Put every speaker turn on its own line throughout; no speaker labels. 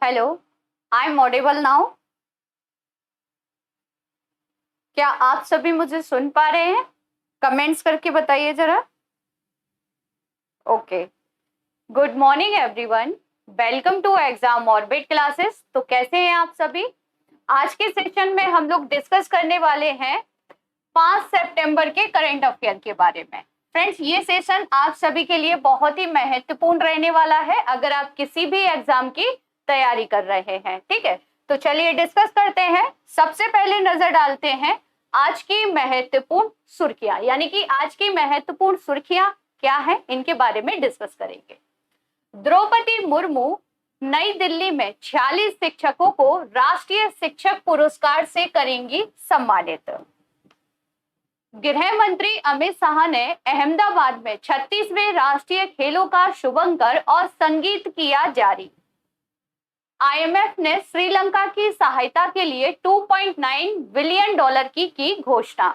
Hello, I am audible now. क्या आप सभी मुझे सुन पा रहे हैं? कमेंट्स करके बताइए जरा। Okay, good morning everyone. Welcome to Exam Orbit classes. तो कैसे हैं आप सभी? आज के सेशन में हम लोग डिस्कस करने वाले हैं 5 सितंबर के करंट अफेयर के बारे में। फ्रेंड्स, ये सेशन आप सभी के लिए बहुत ही महत्वपूर्ण रहने वाला है अगर आप किसी भी एग्जाम की तैयारी कर रहे हैं। ठीक है, तो चलिए डिस्कस करते हैं। सबसे पहले नजर डालते हैं आज की महत्वपूर्ण सुर्खियां, यानी कि आज की महत्वपूर्ण सुर्खियां क्या है, इनके बारे में डिस्कस करेंगे। द्रौपदी मुर्मू नई दिल्ली में 46 शिक्षकों को राष्ट्रीय शिक्षक पुरस्कार से करेंगी सम्मानित। गृह मंत्री अमित शाह ने अहमदाबाद में 36वें राष्ट्रीय खेलों का शुभारंभ और संगीत किया जारी। आईएमएफ ने श्रीलंका की सहायता के लिए $2.9 बिलियन की घोषणा।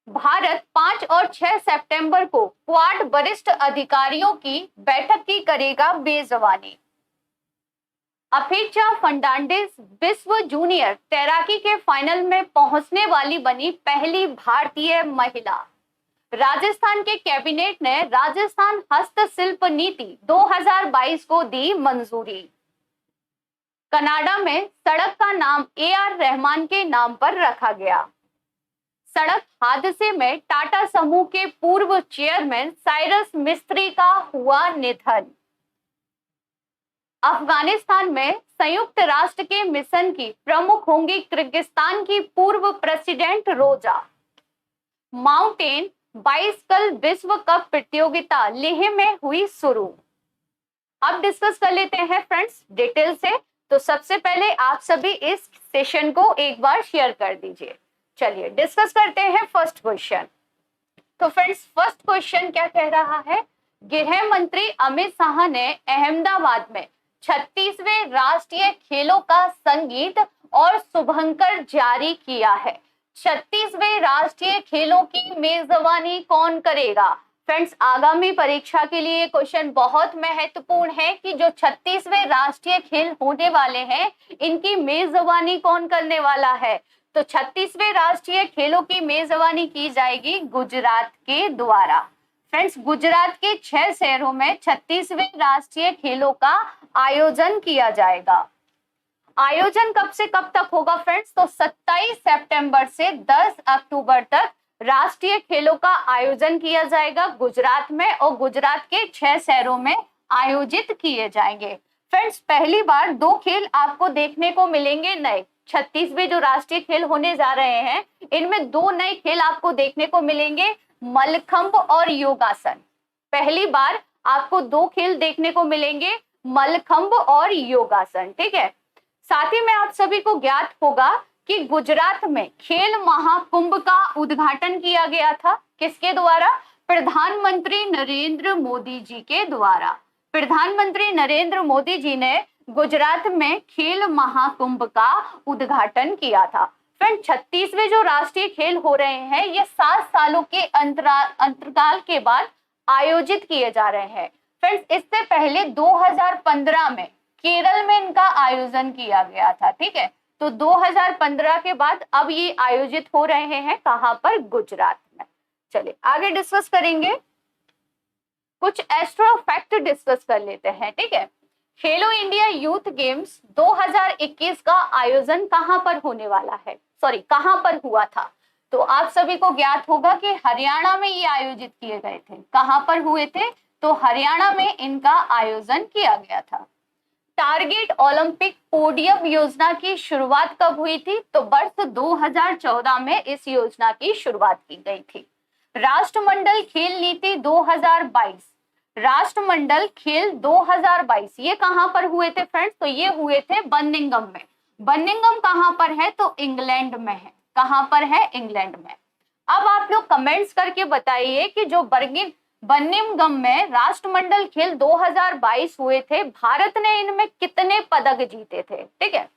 भारत 5 और 6 सितंबर को क्वाड वरिष्ठ अधिकारियों की बैठक की करेगा मेजबानी। अपेक्षा फर्नांडिस विश्व जूनियर तैराकी के फाइनल में पहुंचने वाली बनी पहली भारतीय महिला। राजस्थान के कैबिनेट ने राजस्थान हस्तशिल्प नीति 2022 को दी मंजूरी। कनाडा में सड़क का नाम AR रहमान के नाम पर रखा गया। सड़क हादसे में टाटा समूह के पूर्व चेयरमैन साइरस मिस्त्री का हुआ निधन। अफगानिस्तान में संयुक्त राष्ट्र के मिशन की प्रमुख होंगी किर्गिस्तान की पूर्व प्रेसिडेंट रोजा। माउंटेन बाइसिकल विश्व कप प्रतियोगिता लेह में हुई शुरू। अब डिस्कस कर लेते हैं फ्रेंड्स डिटेल से। तो सबसे पहले आप सभी इस सेशन को एक बार शेयर कर दीजिए। चलिए डिस्कस करते हैं फर्स्ट क्वेश्चन। तो फ्रेंड्स, फर्स्ट क्वेश्चन क्या कह रहा है? गृह मंत्री अमित शाह ने अहमदाबाद में 36वें राष्ट्रीय खेलों का संगीत और शुभारंभ जारी किया है। 36वें राष्ट्रीय खेलों की मेजबानी कौन करेगा? फ्रेंड्स, आगामी परीक्षा के लिए क्वेश्चन बहुत महत्वपूर्ण है कि जो 36वें राष्ट्रीय खेल होने वाले हैं, इनकी मेजबानी कौन करने वाला है? तो 36वें राष्ट्रीय खेलों की मेजबानी की जाएगी गुजरात के द्वारा। फ्रेंड्स, गुजरात के 6 शहरों में 36वें राष्ट्रीय खेलों का आयोजन किया जाएगा। आयोजन कब से कब तक होगा फ्रेंड्स? तो 27 सितंबर से 10 अक्टूबर तक राष्ट्रीय खेलों का आयोजन किया जाएगा गुजरात में, और गुजरात के 6 शहरों में आयोजित किए जाएंगे। फ्रेंड्स, पहली बार 2 खेल आपको देखने को मिलेंगे नए। 36वें जो राष्ट्रीय खेल होने जा रहे हैं, इनमें 2 नए खेल आपको देखने को मिलेंगे, मल्लखंब और योगासन। पहली बार आपको 2 खेल देखने को मिलेंगे, मल्लखंब और योगासन। ठीक है, साथ ही में आप सभी को ज्ञात होगा कि गुजरात में खेल महाकुंभ का उद्घाटन किया गया था। किसके द्वारा? प्रधानमंत्री नरेंद्र मोदी जी के द्वारा। प्रधानमंत्री नरेंद्र मोदी जी ने गुजरात में खेल महाकुंभ का उद्घाटन किया था। फ्रेंड, 36वें जो राष्ट्रीय खेल हो रहे हैं, ये 7 सालों के अंतराल के बाद आयोजित किए जा रहे हैं। फ्रेंड्स, इससे पहले 2015 में केरल में इनका आयोजन किया गया था। ठीक है, तो 2015 के बाद अब ये आयोजित हो रहे हैं कहां पर? गुजरात में। चलिए आगे डिस्कस करेंगे, कुछ एस्ट्रो फैक्ट डिस्कस कर लेते हैं। ठीक है, खेलो इंडिया यूथ गेम्स 2021 का आयोजन कहां पर होने वाला है? कहां पर हुआ था? तो आप सभी को ज्ञात होगा कि हरियाणा में ये आयोजित किए गए थे। कहां पर हुए थे? तो हरियाणा में इनका आयोजन किया गया था। टारगेट ओलंपिक पोडियम योजना की शुरुआत कब हुई थी? तो वर्ष 2014 में इस योजना की शुरुआत की गई थी। राष्ट्रमंडल खेल नीति 2022, राष्ट्रमंडल खेल 2022 ये कहां पर हुए थे फ्रेंड्स? तो ये हुए थे बर्मिंघम में। बर्मिंघम कहां पर है? तो इंग्लैंड में है। कहां पर है? इंग्लैंड में। अब आप लोग कमेंट्स करके बताइए कि जो बर्मिंघम में राष्ट्रमंडल खेल 2022 हुए थे, भारत ने इनमें कितने पदक जीते थे? ठीक है,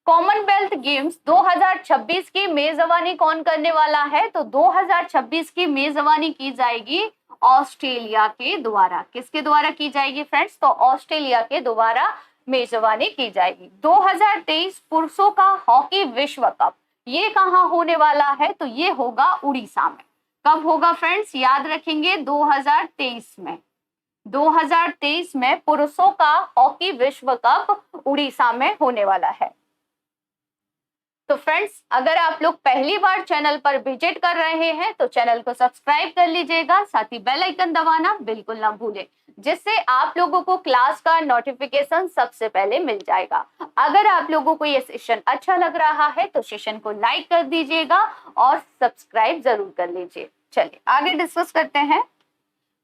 कॉमनवेल्थ गेम्स 2026 की मेजबानी कौन करने वाला है? तो 2026 की मेजबानी की जाएगी ऑस्ट्रेलिया के द्वारा। किसके द्वारा की जाएगी फ्रेंड्स? तो ऑस्ट्रेलिया के द्वारा मेजबानी की जाएगी। 2023 पुरुषों का हॉकी विश्व कप ये कहाँ होने वाला है? तो ये होगा उड़ीसा में। कब होगा फ्रेंड्स? याद रखेंगे 2023 में। 2023 में पुरुषों का हॉकी विश्व कप उड़ीसा में होने वाला है। तो फ्रेंड्स, अगर आप लोग पहली बार चैनल पर विजिट कर रहे हैं तो चैनल को सब्सक्राइब कर लीजिएगा, साथ ही बेल आइकन दबाना बिल्कुल ना भूलें, जिससे आप लोगों को क्लास का नोटिफिकेशन सबसे पहले मिल जाएगा। अगर आप लोगों को ये सेशन अच्छा लग रहा है तो सेशन को लाइक कर दीजिएगा और सब्सक्राइब जरूर कर लीजिए। चलिए आगे डिस्कस करते हैं।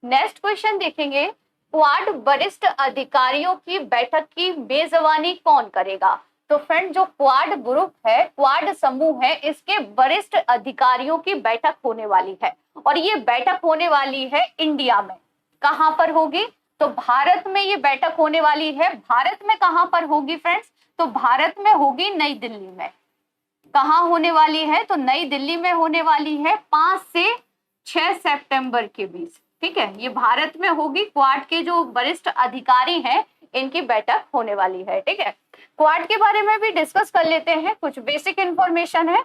नेक्स्ट क्वेश्चन देखेंगे, क्वाड वरिष्ठ अधिकारियों की बैठक की मेजबानी कौन करेगा? तो फ्रेंड, जो क्वाड ग्रुप है, क्वाड समूह है, इसके वरिष्ठ अधिकारियों की बैठक होने वाली है और ये बैठक होने वाली है इंडिया में। कहां पर होगी? तो भारत में ये बैठक होने वाली है। भारत में कहां पर होगी फ्रेंड्स? तो भारत में होगी नई दिल्ली में। कहां होने वाली है? तो नई दिल्ली में होने वाली है 5 से 6 सितंबर के बीच। ठीक है, ये भारत में होगी। क्वाड के जो वरिष्ठ अधिकारी हैं इनकी बैठक होने वाली है। ठीक है, क्वाड के बारे में भी डिस्कस कर लेते हैं। कुछ बेसिक इंफॉर्मेशन है,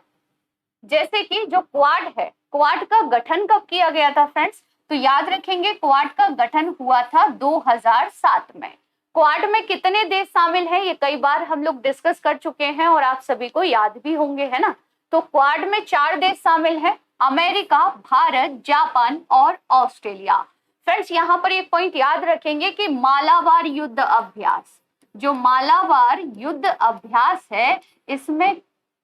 जैसे कि जो क्वाड है, क्वाड का गठन कब किया गया था फ्रेंड्स? तो याद रखेंगे क्वाड का गठन हुआ था 2007 में। क्वाड में कितने देश शामिल हैं ये कई बार हम लोग डिस्कस कर चुके हैं और आप सभी को याद भी होंगे, है ना। तो क्वाड में 4 देश शामिल हैं, अमेरिका, भारत, जापान और ऑस्ट्रेलिया। फ्रेंड्स, यहाँ पर एक पॉइंट याद रखेंगे कि मालाबार युद्ध अभ्यास, जो मालाबार युद्ध अभ्यास है, इसमें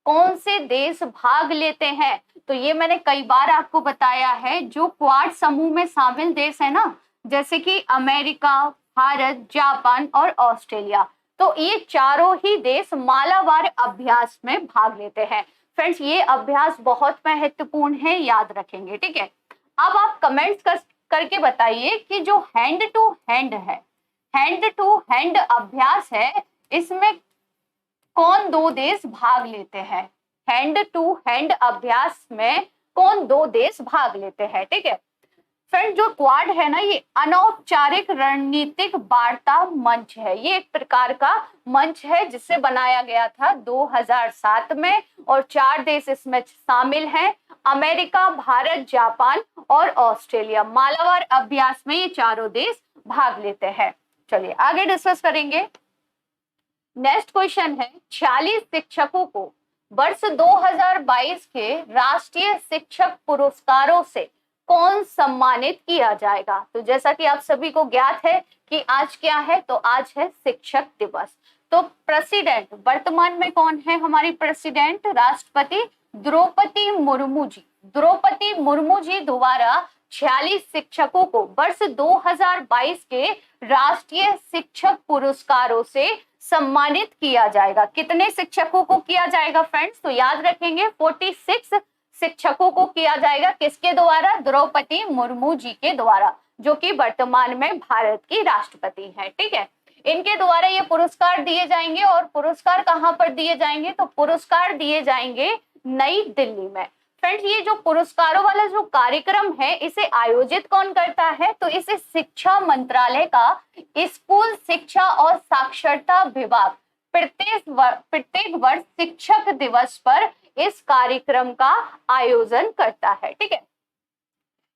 कौन से देश भाग लेते हैं? तो ये मैंने कई बार आपको बताया है, जो क्वाड समूह में शामिल देश है ना, जैसे कि अमेरिका, भारत, जापान और ऑस्ट्रेलिया, तो ये चारों ही देश मालाबार अभ्यास में भाग लेते हैं। फ्रेंड्स, ये अभ्यास बहुत महत्वपूर्ण है, याद रखेंगे। ठीक है, अब आप कमेंट्स करके बताइए कि जो हैंड टू हैंड है, हैंड टू हैंड अभ्यास है, इसमें कौन 2 देश भाग लेते हैं? हैंड टू हैंड अभ्यास में कौन 2 देश भाग लेते हैं? ठीक है फ्रेंड, जो क्वाड है ना, ये अनौपचारिक रणनीतिक वार्ता मंच है। ये एक प्रकार का मंच है जिसे बनाया गया था 2007 में और 4 देश इसमें शामिल हैं, अमेरिका, भारत, जापान और ऑस्ट्रेलिया। मालाबार अभ्यास में ये चारों देश भाग लेते हैं। चलिए आगे डिस्कस करेंगे। नेक्स्ट क्वेश्चन है, 46 शिक्षकों को वर्ष 2022 के राष्ट्रीय शिक्षक पुरस्कारों से कौन सम्मानित किया जाएगा? तो जैसा कि आप सभी को ज्ञात है कि आज क्या है, तो आज है शिक्षक दिवस। तो प्रेसिडेंट वर्तमान में कौन है? हमारी प्रेसिडेंट राष्ट्रपति द्रौपदी मुर्मू जी। द्रौपदी मुर्मू जी द्वारा 46 शिक्षकों को वर्ष 2022 के राष्ट्रीय शिक्षक पुरस्कारों से सम्मानित किया जाएगा। कितने शिक्षकों को किया जाएगा फ्रेंड्स? तो याद रखेंगे 46 शिक्षकों को किया जाएगा। किसके द्वारा? द्रौपदी मुर्मू जी के द्वारा, जो कि वर्तमान में भारत की राष्ट्रपति हैं। ठीक है, इनके द्वारा ये पुरस्कार दिए जाएंगे और पुरस्कार कहाँ पर दिए जाएंगे? तो पुरस्कार दिए जाएंगे नई दिल्ली में। फ्रेंड्स, ये जो पुरस्कारों वाला जो कार्यक्रम है, इसे आयोजित कौन करता है? तो इसे शिक्षा मंत्रालय का स्कूल शिक्षा और साक्षरता विभाग प्रत्येक वर्ष शिक्षक दिवस पर इस कार्यक्रम का आयोजन करता है। ठीक है,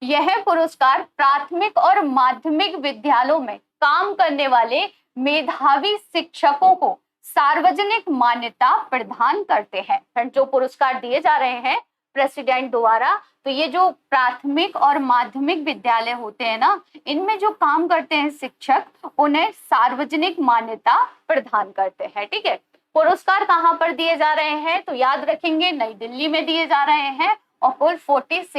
यह पुरस्कार प्राथमिक और माध्यमिक विद्यालयों में काम करने वाले मेधावी शिक्षकों को सार्वजनिक मान्यता प्रदान करते हैं। जो पुरस्कार दिए जा रहे हैं प्रेसिडेंट द्वारा, तो ये जो प्राथमिक और माध्यमिक विद्यालय होते हैं ना, इनमें जो काम करते हैं शिक्षक, उन्हें सार्वजनिक मान्यता प्रदान करते हैं। ठीक है, पुरस्कार कहाँ पर दिए जा रहे हैं? तो याद रखेंगे नई दिल्ली में दिए जा रहे हैं और कुल 46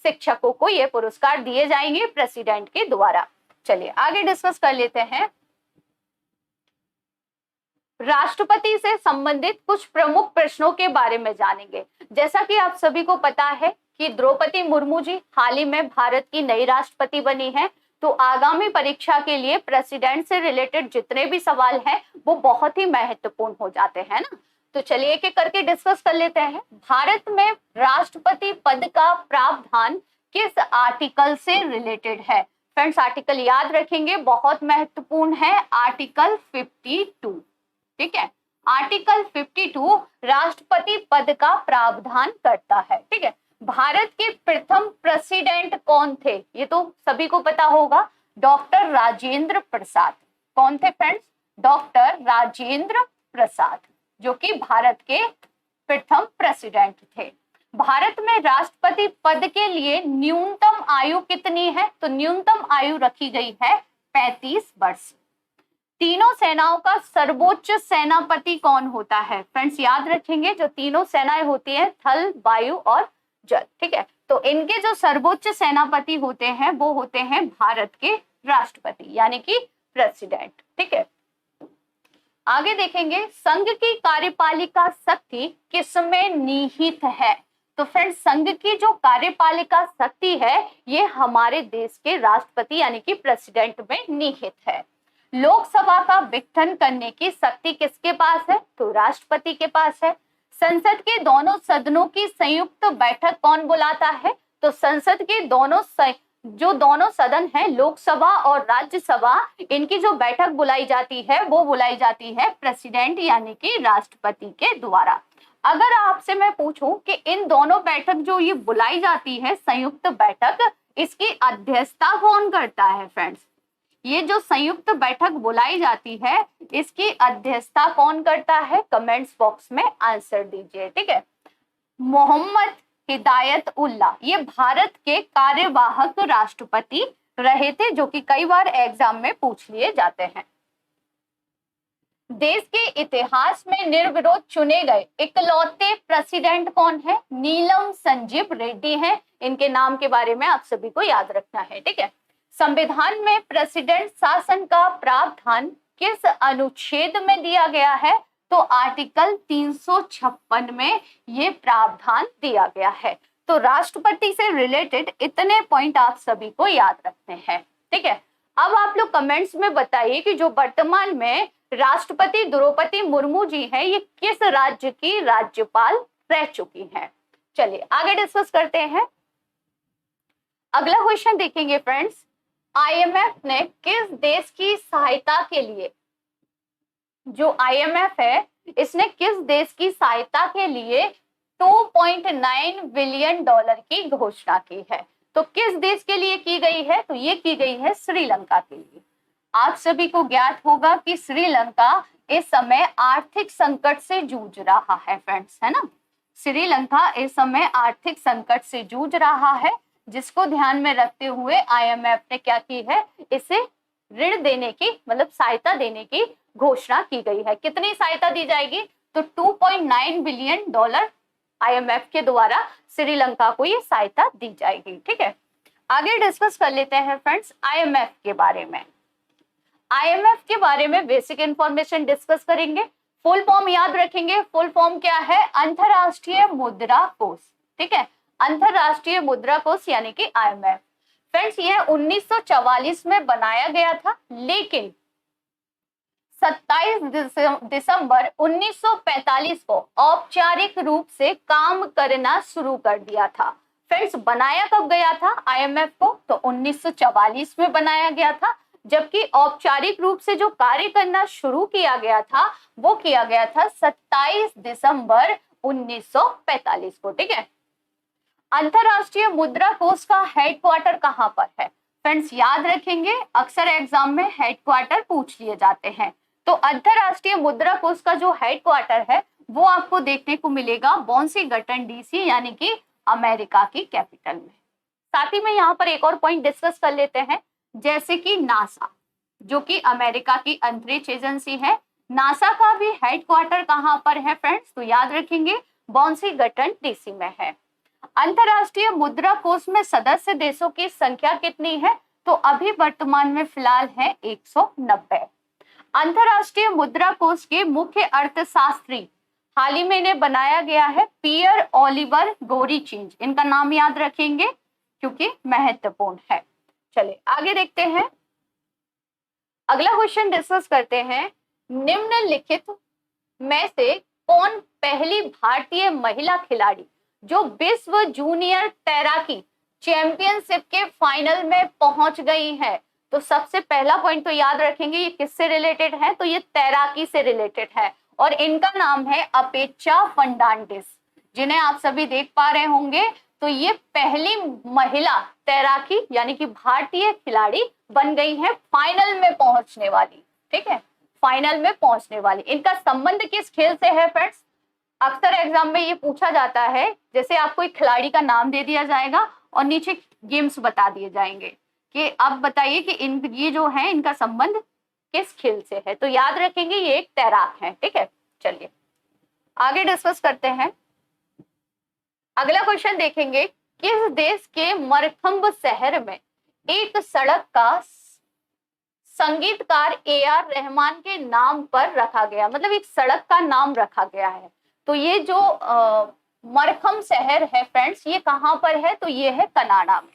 शिक्षकों को ये पुरस्कार दिए जाएंगे प्रेसिडेंट के द्वारा। चलिए आगे डिस्कस कर लेते हैं। राष्ट्रपति से संबंधित कुछ प्रमुख प्रश्नों के बारे में जानेंगे। जैसा कि आप सभी को पता है कि द्रौपदी मुर्मू जी हाल ही में भारत की नई राष्ट्रपति बनी है, तो आगामी परीक्षा के लिए प्रेसिडेंट से रिलेटेड जितने भी सवाल हैं वो बहुत ही महत्वपूर्ण हो जाते हैं ना। तो चलिए एक एक करके डिस्कस कर लेते हैं। भारत में राष्ट्रपति पद का प्रावधान किस आर्टिकल से रिलेटेड है? फ्रेंड्स आर्टिकल याद रखेंगे, बहुत महत्वपूर्ण है, आर्टिकल 52। ठीक है, आर्टिकल 52 राष्ट्रपति पद का प्रावधान करता है। ठीक है, भारत के प्रथम प्रेसिडेंट कौन थे? ये तो सभी को पता होगा, डॉक्टर राजेंद्र प्रसाद। कौन थे फ्रेंड्स? डॉक्टर राजेंद्र प्रसाद, जो कि भारत के प्रथम प्रेसिडेंट थे। भारत में राष्ट्रपति पद के लिए न्यूनतम आयु कितनी है? तो न्यूनतम आयु रखी गई है 35 वर्ष। तीनों सेनाओं का सर्वोच्च सेनापति कौन होता है? फ्रेंड्स याद रखेंगे, जो तीनों सेनाएं होती है, थल, वायु और जल। ठीक है, तो इनके जो सर्वोच्च सेनापति होते हैं वो होते हैं भारत के राष्ट्रपति, यानी कि प्रेसिडेंट। ठीक है, आगे देखेंगे, संघ की कार्यपालिका शक्ति किसमें निहित है? तो फ्रेंड्स संघ की जो कार्यपालिका शक्ति है ये हमारे देश के राष्ट्रपति यानी कि प्रेसिडेंट में निहित है। लोकसभा का विघटन करने की शक्ति किसके पास है? तो राष्ट्रपति के पास है। संसद के दोनों सदनों की संयुक्त बैठक कौन बुलाता है? तो संसद के दोनों सदन हैं, लोकसभा और राज्यसभा, इनकी जो बैठक बुलाई जाती है वो बुलाई जाती है प्रेसिडेंट यानी कि राष्ट्रपति के द्वारा। अगर आपसे मैं पूछूं कि इन दोनों बैठक जो ये बुलाई जाती है संयुक्त बैठक, इसकी अध्यक्षता कौन करता है? फ्रेंड्स ये जो संयुक्त बैठक बुलाई जाती है इसकी अध्यक्षता कौन करता है? कमेंट्स बॉक्स में आंसर दीजिए। ठीक है, मोहम्मद हिदायत उल्लाह ये भारत के कार्यवाहक राष्ट्रपति रहे थे, जो कि कई बार एग्जाम में पूछ लिए जाते हैं। देश के इतिहास में निर्विरोध चुने गए इकलौते प्रेसिडेंट कौन है? नीलम संजीव रेड्डी हैं। इनके नाम के बारे में आप सभी को याद रखना है। ठीक है, संविधान में प्रेसिडेंट शासन का प्रावधान किस अनुच्छेद में दिया गया है? तो आर्टिकल 356 में ये प्रावधान दिया गया है। तो राष्ट्रपति से रिलेटेड इतने पॉइंट आप सभी को याद रखने हैं। ठीक है, अब आप लोग कमेंट्स में बताइए कि जो वर्तमान में राष्ट्रपति द्रौपदी मुर्मू जी हैं ये किस राज्य की राज्यपाल रह चुकी हैं। चलिए आगे डिस्कस करते हैं। अगला क्वेश्चन देखेंगे फ्रेंड्स, आईएमएफ ने किस देश की सहायता के लिए, जो आईएमएफ है इसने किस देश की सहायता के लिए 2.9 बिलियन डॉलर की घोषणा की है? तो किस देश के लिए की गई है? तो ये की गई है श्रीलंका के लिए। आप सभी को ज्ञात होगा कि श्रीलंका इस समय आर्थिक संकट से जूझ रहा है फ्रेंड्स, है ना। श्रीलंका इस समय आर्थिक संकट से जूझ रहा है, जिसको ध्यान में रखते हुए आईएमएफ ने क्या की है, इसे ऋण देने की मतलब सहायता देने की घोषणा की गई है। कितनी सहायता दी जाएगी? तो 2.9 बिलियन डॉलर आईएमएफ के द्वारा श्रीलंका को ये सहायता दी जाएगी। ठीक है, आगे डिस्कस कर लेते हैं फ्रेंड्स आईएमएफ के बारे में। आईएमएफ के बारे में बेसिक इंफॉर्मेशन डिस्कस करेंगे। फुल फॉर्म याद रखेंगे, फुल फॉर्म क्या है? अंतरराष्ट्रीय मुद्रा कोष। ठीक है, अंतरराष्ट्रीय मुद्रा कोष यानी कि आईएमएफ। फ्रेंड्स यह 1944 में बनाया गया था, लेकिन 27 दिसंबर 1945 को औपचारिक रूप से काम करना शुरू कर दिया था। फ्रेंड्स बनाया कब गया था आईएमएफ को? तो 1944 में बनाया गया था, जबकि औपचारिक रूप से जो कार्य करना शुरू किया गया था वो किया गया था 27 दिसंबर 1945 को। ठीक है, अंतरराष्ट्रीय मुद्रा कोष का हेडक्वार्टर कहां पर है? फ्रेंड्स याद रखेंगे, अक्सर एग्जाम में हेडक्वार्टर पूछ लिए जाते हैं। तो अंतरराष्ट्रीय मुद्रा कोष का जो हेडक्वार्टर है वो आपको देखने को मिलेगा वॉशिंगटन डीसी यानी कि अमेरिका की कैपिटल में। साथ ही में यहाँ पर एक और पॉइंट डिस्कस कर लेते हैं, जैसे कि नासा जो कि अमेरिका की अंतरिक्ष एजेंसी है, नासा का भी हेडक्वार्टर कहां पर है फ्रेंड्स? तो याद रखेंगे वॉशिंगटन डीसी में है। अंतरराष्ट्रीय मुद्रा कोष में सदस्य देशों की संख्या कितनी है? तो अभी वर्तमान में फिलहाल है 190। अंतरराष्ट्रीय मुद्रा कोष के मुख्य अर्थशास्त्री हाल ही में इन्हें बनाया गया है पियर ओलिवर गोरीचेंज। इनका नाम याद रखेंगे क्योंकि महत्वपूर्ण है। चलिए आगे देखते हैं, अगला क्वेश्चन डिस्कस करते हैं। निम्नलिखित में से कौन पहली भारतीय महिला खिलाड़ी जो विश्व जूनियर तैराकी चैंपियनशिप के फाइनल में पहुंच गई है। तो सबसे पहला पॉइंट तो याद रखेंगे, ये किससे रिलेटेड है, तो ये तैराकी से रिलेटेड है और इनका नाम है अपेक्षा फर्नांडिस, जिन्हें आप सभी देख पा रहे होंगे। तो ये पहली महिला तैराकी यानी कि भारतीय खिलाड़ी बन गई है फाइनल में पहुंचने वाली। ठीक है, फाइनल में पहुंचने वाली। इनका संबंध किस खेल से है फ्रेंड्स? अक्सर एग्जाम में ये पूछा जाता है, जैसे आपको एक खिलाड़ी का नाम दे दिया जाएगा और नीचे गेम्स बता दिए जाएंगे कि आप बताइए कि ये जो है इनका संबंध किस खेल से है। तो याद रखेंगे ये एक तैराक है। ठीक है, चलिए आगे डिस्कस करते हैं। अगला क्वेश्चन देखेंगे, किस देश के मरखंब शहर में एक सड़क का संगीतकार AR रहमान के नाम पर रखा गया, मतलब एक सड़क का नाम रखा गया है। तो ये जो मरखंब शहर है फ्रेंड्स, ये कहां पर है? तो ये है कनाडा में।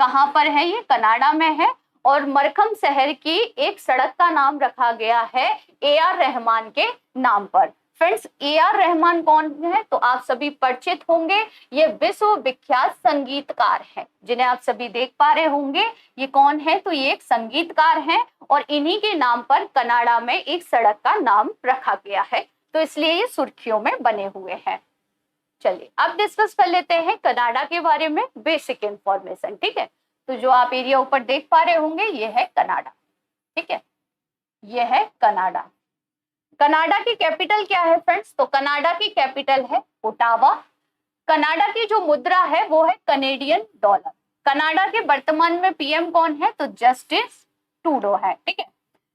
कहां पर है? ये कनाडा में है और मरखंब शहर की एक सड़क का नाम रखा गया है AR रहमान के नाम पर। फ्रेंड्स, AR रहमान कौन है? तो आप सभी परिचित होंगे, ये विश्व विख्यात संगीतकार हैं, जिन्हें आप सभी देख पा रहे होंगे। ये कौन है? तो ये एक संगीतकार हैं और इन्हीं के नाम पर कनाडा में एक सड़क का नाम रखा गया है, तो इसलिए ये सुर्खियों में बने हुए हैं। चलिए अब डिस्कस कर लेते हैं कनाडा के बारे में बेसिक इंफॉर्मेशन। ठीक है, तो जो आप एरिया ऊपर देख पा रहे होंगे ये है कनाडा। ठीक है, ये है कनाडा। कनाडा की कैपिटल क्या है फ्रेंड्स? तो कनाडा की कैपिटल है ओटावा। कनाडा की जो मुद्रा है वो है कनेडियन डॉलर। कनाडा के वर्तमान में PM कौन है? तो जस्टिन ट्रूडो है। ठीक है,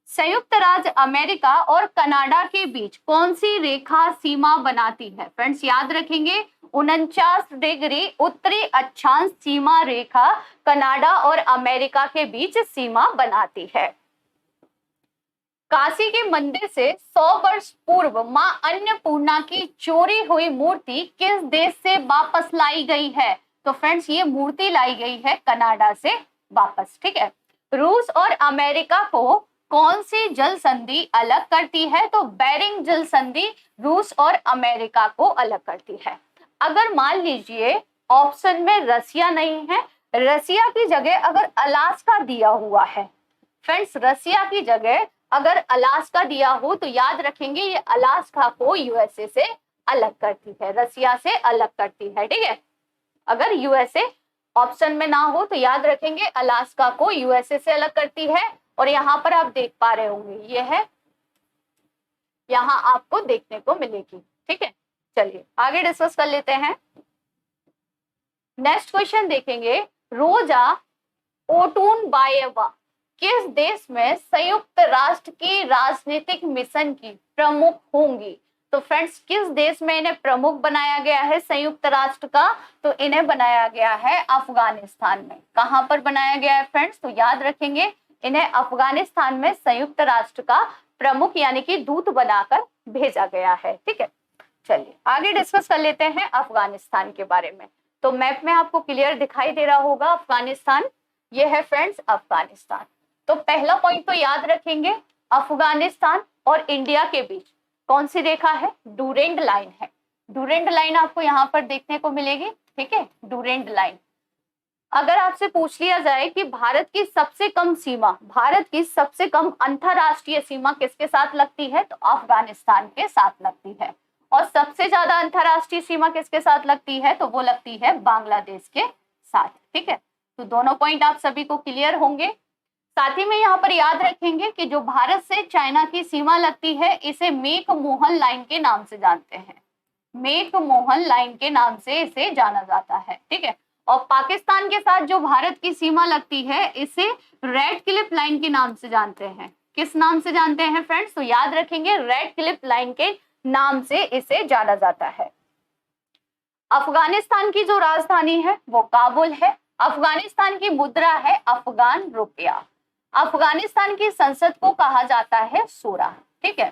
संयुक्त राज्य अमेरिका और कनाडा के बीच कौन सी रेखा सीमा बनाती है? फ्रेंड्स याद रखेंगे, 49 डिग्री उत्तरी अक्षांश सीमा रेखा कनाडा और अमेरिका के बीच सीमा बनाती है। काशी के मंदिर से 100 वर्ष पूर्व मां अन्नपूर्णा की चोरी हुई मूर्ति किस देश से वापस लाई गई है? तो फ्रेंड्स ये मूर्ति लाई गई है कनाडा से वापस। ठीक है, रूस और अमेरिका को कौन सी जल संधि अलग करती है? तो बेरिंग जल संधि रूस और अमेरिका को अलग करती है। अगर मान लीजिए ऑप्शन में रसिया नहीं है, रसिया की जगह अगर अलास्का दिया हुआ है, फ्रेंड्स रसिया की जगह अगर अलास्का दिया हो तो याद रखेंगे ये अलास्का को USA से अलग करती है, रसिया से अलग करती है। ठीक है, अगर USA ऑप्शन में ना हो तो याद रखेंगे अलास्का को USA से अलग करती है। और यहाँ पर आप देख पा रहे होंगे ये है, यहाँ आपको देखने को मिलेगी। ठीक है, चलिए आगे डिस्कस कर लेते हैं। नेक्स्ट क्वेश्चन देखेंगे, रोजा ओटुनबायेवा किस देश में संयुक्त राष्ट्र की राजनीतिक मिशन की प्रमुख होंगी? तो फ्रेंड्स किस देश में इन्हें प्रमुख बनाया गया है संयुक्त राष्ट्र का? तो इन्हें बनाया गया है अफगानिस्तान में। कहां पर बनाया गया है फ्रेंड्स? तो याद रखेंगे इन्हें अफगानिस्तान में संयुक्त राष्ट्र का प्रमुख यानी कि दूत बनाकर भेजा गया है। ठीक है, चलिए आगे डिस्कस कर लेते हैं अफगानिस्तान के बारे में। तो मैप में आपको क्लियर दिखाई दे रहा होगा अफगानिस्तान, ये है फ्रेंड्स अफगानिस्तान। तो पहला पॉइंट तो याद रखेंगे, अफगानिस्तान और इंडिया के बीच कौन सी रेखा है? डूरेंट लाइन है। डूरेंट लाइन आपको यहाँ पर देखने को मिलेगी। ठीक है, डूरेंट लाइन। अगर आपसे पूछ लिया जाए कि भारत की सबसे कम सीमा, भारत की सबसे कम अंतरराष्ट्रीय सीमा किसके साथ लगती है? तो अफगानिस्तान के साथ लगती है। और सबसे ज्यादा अंतरराष्ट्रीय सीमा किसके साथ लगती है? तो वो लगती है बांग्लादेश के साथ। ठीक है, तो दोनों पॉइंट आप सभी को क्लियर होंगे। साथ ही में यहाँ पर याद रखेंगे कि जो भारत से चाइना की सीमा लगती है इसे मेक मोहन लाइन के नाम से जानते हैं। मेक मोहन लाइन के नाम से इसे जाना जाता है। ठीक है, और पाकिस्तान के साथ जो भारत की सीमा लगती है इसे रेड क्लिफ लाइन के नाम से जानते हैं। किस नाम से जानते हैं फ्रेंड्स? तो याद रखेंगे रेड क्लिफ लाइन के नाम से इसे जाना जाता है। अफगानिस्तान की जो राजधानी है वो काबुल है। अफगानिस्तान की मुद्रा है अफगान रुपया। अफगानिस्तान की संसद को कहा जाता है शूरा। ठीक है,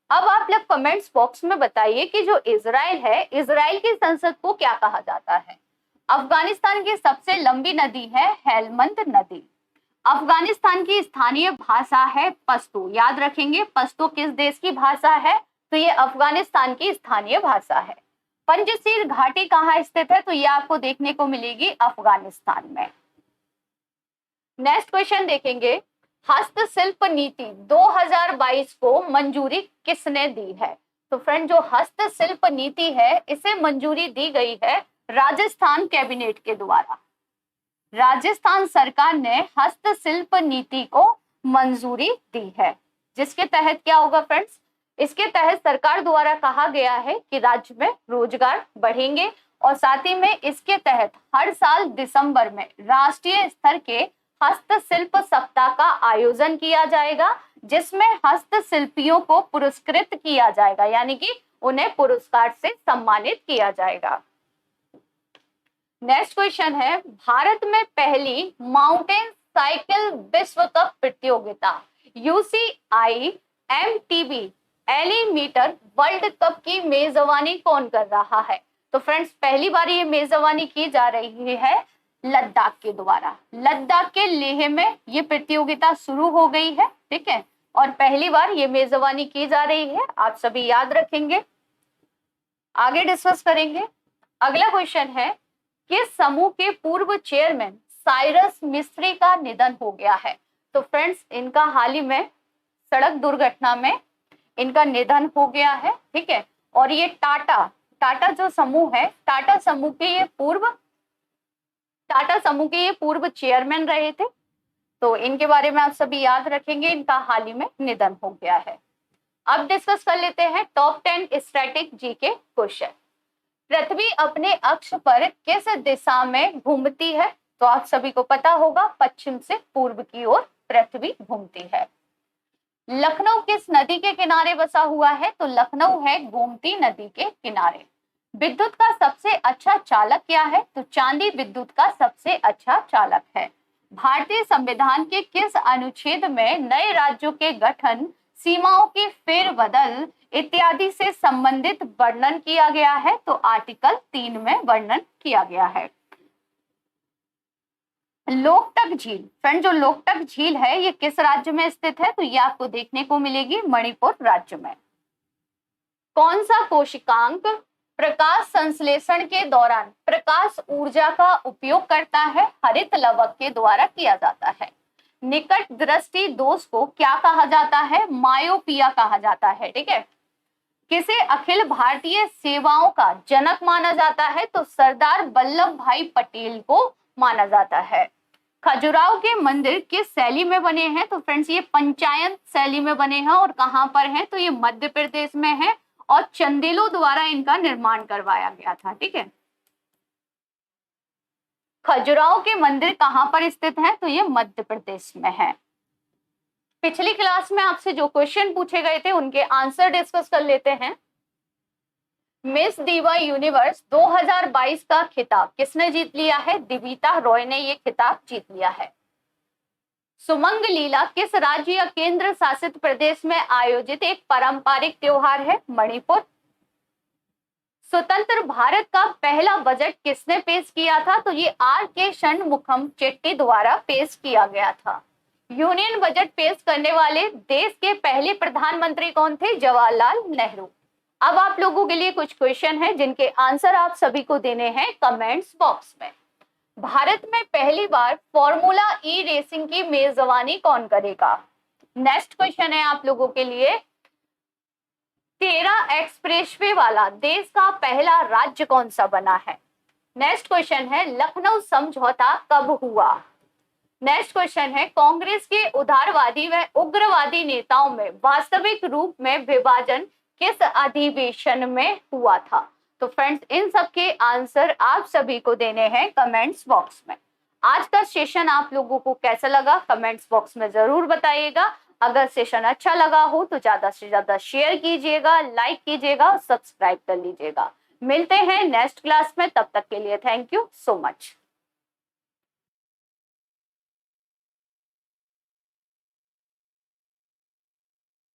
अब आप लोग कमेंट्स बॉक्स में बताइए कि जो इजराइल है, इजराइल की संसद को क्या कहा जाता है? अफगानिस्तान की सबसे लंबी नदी है हेलमंद नदी। अफगानिस्तान की स्थानीय भाषा है पश्तो। याद रखेंगे पश्तो किस देश की भाषा है? तो ये अफगानिस्तान की स्थानीय भाषा है। पंजशीर घाटी कहाँ स्थित है? तो ये आपको देखने को मिलेगी अफगानिस्तान में। नेक्स्ट क्वेश्चन देखेंगे, हस्तशिल्प नीति 2022 को मंजूरी किसने दी है? तो फ्रेंड, जो हस्तशिल्प नीति है इसे मंजूरी दी गई है राजस्थान कैबिनेट के द्वारा। राजस्थान सरकार ने हस्तशिल्प नीति को मंजूरी दी है, जिसके तहत क्या होगा फ्रेंड्स, इसके तहत सरकार द्वारा कहा गया है कि राज्य में रोजगार बढ़ेंगे और साथ ही में इसके तहत हर साल दिसंबर में राष्ट्रीय स्तर के हस्तशिल्प सप्ताह का आयोजन किया जाएगा, जिसमें हस्तशिल्पियों को पुरस्कृत किया जाएगा, यानी कि उन्हें पुरस्कार से सम्मानित किया जाएगा। नेक्स्ट क्वेश्चन है, भारत में पहली माउंटेन साइकिल विश्व कप प्रतियोगिता UCI MTB एलिमीटर वर्ल्ड कप की मेजबानी कौन कर रहा है? तो फ्रेंड्स, पहली बार ये मेजबानी की जा रही है लद्दाख के द्वारा। लद्दाख के लेह में ये प्रतियोगिता शुरू हो गई है, ठीक है, और पहली बार ये मेजबानी की जा रही है, आप सभी याद रखेंगे। आगे डिस्कस करेंगे। अगला क्वेश्चन है, किस समूह के पूर्व चेयरमैन साइरस मिस्त्री का निधन हो गया है? तो फ्रेंड्स, इनका हाल ही में सड़क दुर्घटना में इनका निधन हो गया है, ठीक है, और ये टाटा जो समूह है, टाटा समूह के ये पूर्व चेयरमैन रहे थे, तो इनके बारे में आप सभी याद रखेंगे, इनका हाल ही में निधन हो गया है। अब डिस्कस कर लेते हैं टॉप 10 स्टैटिक जीके क्वेश्चन। पृथ्वी अपने अक्ष पर किस दिशा में घूमती है? तो आप सभी को पता होगा, पश्चिम से पूर्व की ओर पृथ्वी घूमती है। लखनऊ किस नदी के किनारे बसा हुआ है? तो लखनऊ है गोमती नदी के किनारे। विद्युत का सबसे अच्छा चालक क्या है? तो चांदी विद्युत का सबसे अच्छा चालक है। भारतीय संविधान के किस अनुच्छेद में नए राज्यों के गठन, सीमाओं की फेरबदल इत्यादि से संबंधित वर्णन किया गया है? तो आर्टिकल 3 में वर्णन किया गया है। लोकटक झील, फ्रेंड, जो लोकटक झील है ये किस राज्य में स्थित है? तो ये आपको देखने को मिलेगी मणिपुर राज्य में। कौन सा कोशिकांक प्रकाश संश्लेषण के दौरान प्रकाश ऊर्जा का उपयोग करता है? हरित लवक के द्वारा किया जाता है। निकट दृष्टि दोष को क्या कहा जाता है? मायोपिया कहा जाता है, ठीक है। किसे अखिल भारतीय सेवाओं का जनक माना जाता है? तो सरदार वल्लभ भाई पटेल को माना जाता है। खजुराहो के मंदिर किस शैली में बने हैं? तो फ्रेंड्स, ये पंचायत शैली में बने हैं और कहां पर हैं? तो ये मध्य प्रदेश में है और चंदेलों द्वारा इनका निर्माण करवाया गया था, ठीक है। खजुराहो के मंदिर कहां पर स्थित है? तो ये मध्य प्रदेश में है। पिछली क्लास में आपसे जो क्वेश्चन पूछे गए थे उनके आंसर डिस्कस कर लेते हैं। मिस दीवा यूनिवर्स 2022 का खिताब किसने जीत लिया है? दिविता रॉय ने ये खिताब जीत लिया है। सुमंग लीला किस राज्य या केंद्र शासित प्रदेश में आयोजित एक पारंपरिक त्योहार है? मणिपुर। स्वतंत्र भारत का पहला बजट किसने पेश किया था? तो ये R.K. षणमुखम चेट्टी द्वारा पेश किया गया था। यूनियन बजट पेश करने वाले देश के पहले प्रधानमंत्री कौन थे? जवाहरलाल नेहरू। अब आप लोगों के लिए कुछ क्वेश्चन है जिनके आंसर आप सभी को देने हैं कमेंट्स बॉक्स में। भारत में पहली बार फॉर्मूला ई रेसिंग की मेजबानी कौन करेगा? नेक्स्ट क्वेश्चन है आप लोगों के लिए, 13 एक्सप्रेसवे वाला देश का पहला राज्य कौन सा बना है? नेक्स्ट क्वेश्चन है, लखनऊ समझौता कब हुआ? नेक्स्ट क्वेश्चन है, कांग्रेस के उदारवादी व उग्रवादी नेताओं में वास्तविक रूप में विभाजन किस अधिवेशन में हुआ था? तो फ्रेंड्स, इन सब के आंसर आप सभी को देने हैं कमेंट्स बॉक्स में। आज का सेशन आप लोगों को कैसा लगा कमेंट्स बॉक्स में जरूर बताइएगा। अगर सेशन अच्छा लगा हो तो ज्यादा से ज्यादा शेयर कीजिएगा, लाइक कीजिएगा और सब्सक्राइब कर लीजिएगा। मिलते हैं नेक्स्ट क्लास में, तब तक के लिए थैंक यू सो मच।